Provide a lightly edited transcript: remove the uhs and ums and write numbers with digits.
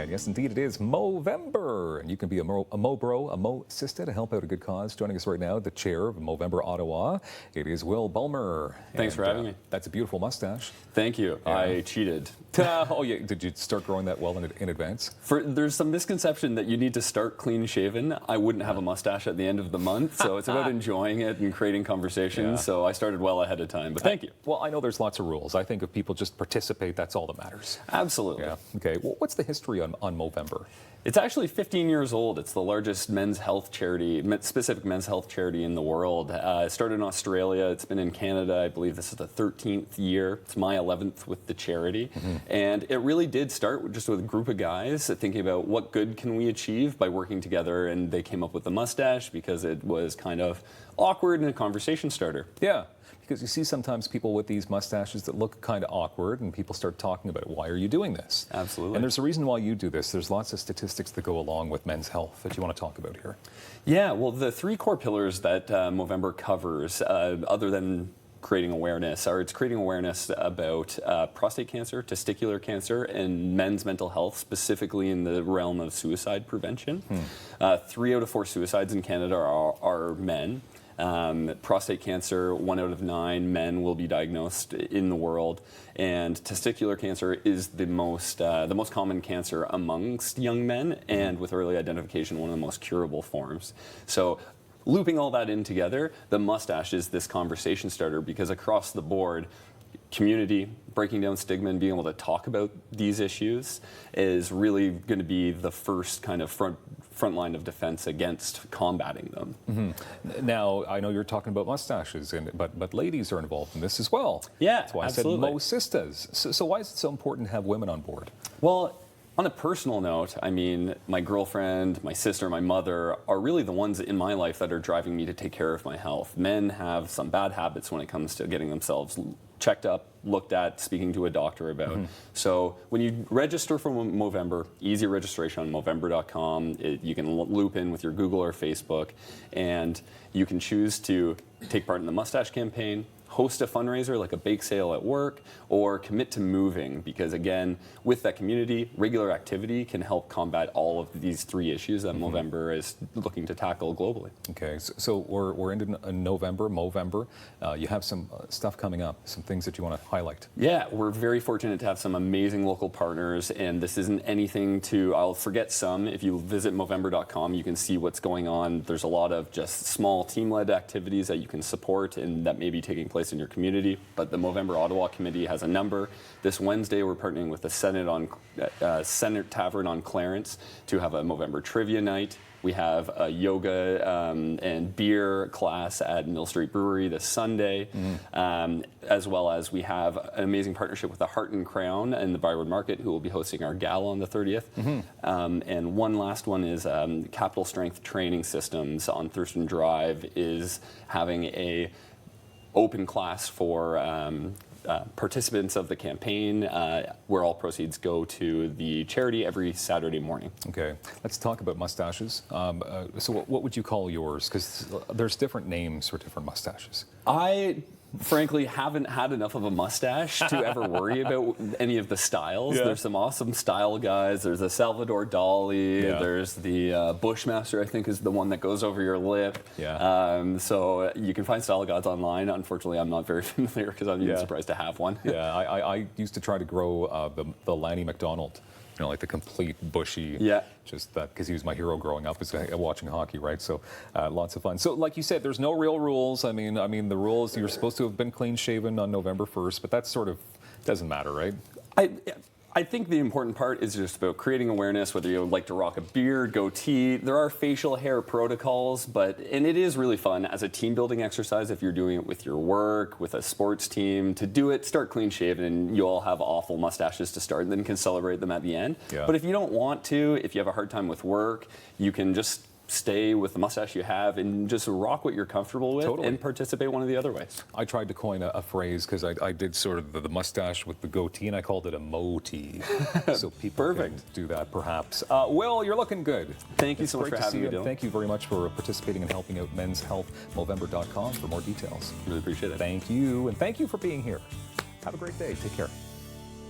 And yes, indeed, it is Movember, and you can be a Mo Bro, a Mo Sista to help out a good cause. Joining us right now, the chair of Movember Ottawa, it is Bulmer. Thanks for having me. That's a beautiful mustache. Thank you. Yeah. I cheated. Oh, yeah. Did you start growing that well in advance? There's some misconception that you need to start clean shaven. I wouldn't have a mustache at the end of the month, so it's about enjoying it and creating conversations. Yeah. So I started well ahead of time, but thank you. Well, I know there's lots of rules. I think if people just participate, that's all that matters. Absolutely. Yeah. Okay. Well, what's the history on Movember? It's actually 15 years old. It's the largest men's health charity, specific men's health charity in the world. It started in Australia. It's been in Canada. I believe this is the 13th year. It's my 11th with the charity. Mm-hmm. And it really did start just with a group of guys thinking about what good can we achieve by working together. And they came up with the mustache because it was kind of awkward and a conversation starter. Yeah. Because you see sometimes people with these mustaches that look kind of awkward, and people start talking about, why are you doing this? Absolutely. And there's a reason why you do this. There's lots of statistics that go along with men's health that you want to talk about here. Yeah, well, the three core pillars that Movember covers, other than creating awareness, it's creating awareness about prostate cancer, testicular cancer, and men's mental health, specifically in the realm of suicide prevention. 3 out of 4 suicides in Canada are men. Prostate cancer, 1 out of 9 men will be diagnosed in the world, and testicular cancer is the most common cancer amongst young men, and with early identification, one of the most curable forms. So, looping all that in together, the mustache is this conversation starter because across the board, community, breaking down stigma and being able to talk about these issues is really going to be the first kind of front line of defense against combating them. Mm-hmm. Now, I know you're talking about mustaches, but ladies are involved in this as well. Yeah, that's why absolutely. I said Mo Sistas. So why is it so important to have women on board? Well, on a personal note, I mean, my girlfriend, my sister, my mother are really the ones in my life that are driving me to take care of my health. Men have some bad habits when it comes to getting themselves checked up, looked at, speaking to a doctor about. Mm-hmm. So when you register for Movember, easy registration on Movember.com. You can loop in with your Google or Facebook, and you can choose to take part in the mustache campaign, host a fundraiser like a bake sale at work, or commit to moving, because again, with that community, regular activity can help combat all of these 3 issues that Movember is looking to tackle globally. Okay, so we're into November, Movember. You have some stuff coming up, some things that you want to highlight. Yeah, we're very fortunate to have some amazing local partners, and this isn't anything I'll forget some. If you visit Movember.com, you can see what's going on. There's a lot of just small team-led activities that you can support and that may be taking place in your community, but the Movember Ottawa Committee has a number. This Wednesday, we're partnering with the Senate Tavern on Clarence to have a Movember trivia night. We have a yoga and beer class at Mill Street Brewery this Sunday, as well as we have an amazing partnership with the Heart and Crown and the Byward Market, who will be hosting our gala on the 30th. And one last one is Capital Strength Training Systems on Thurston Drive is having a open class for participants of the campaign, where all proceeds go to the charity every Saturday morning. Okay, let's talk about mustaches. So what would you call yours? Because there's different names for different mustaches. I frankly haven't had enough of a mustache to ever worry about any of the styles. Yeah. There's some awesome style guys. There's a Salvador Dali. Yeah. There's the Bushmaster, I think, is the one that goes over your lip. Yeah. So you can find style guides online. Unfortunately, I'm not very familiar because I'm even surprised to have one. Yeah, I used to try to grow the Lanny McDonald. You know, like the complete bushy, just that, because he was my hero growing up, was watching hockey, right? So lots of fun. So like you said, there's no real rules. I mean, the rules, you're supposed to have been clean shaven on November 1st, but that sort of doesn't matter, right? I think the important part is just about creating awareness, whether you like to rock a beard, goatee. There are facial hair protocols, and it is really fun as a team building exercise if you're doing it with your work, with a sports team. To do it, start clean shaven, and you all have awful mustaches to start, and then can celebrate them at the end. Yeah. But if you don't want to, if you have a hard time with work, you can just stay with the mustache you have and just rock what you're comfortable with and participate one of the other ways. I tried to coin a phrase because I did sort of the mustache with the goatee, and I called it a mo-tee. So people can do that perhaps. Will, you're looking good. Thank you so much for having me, Dylan. Thank you very much for participating and helping out Men's Health. Movember.com for more details. Really appreciate it. Thank you, and thank you for being here. Have a great day. Take care.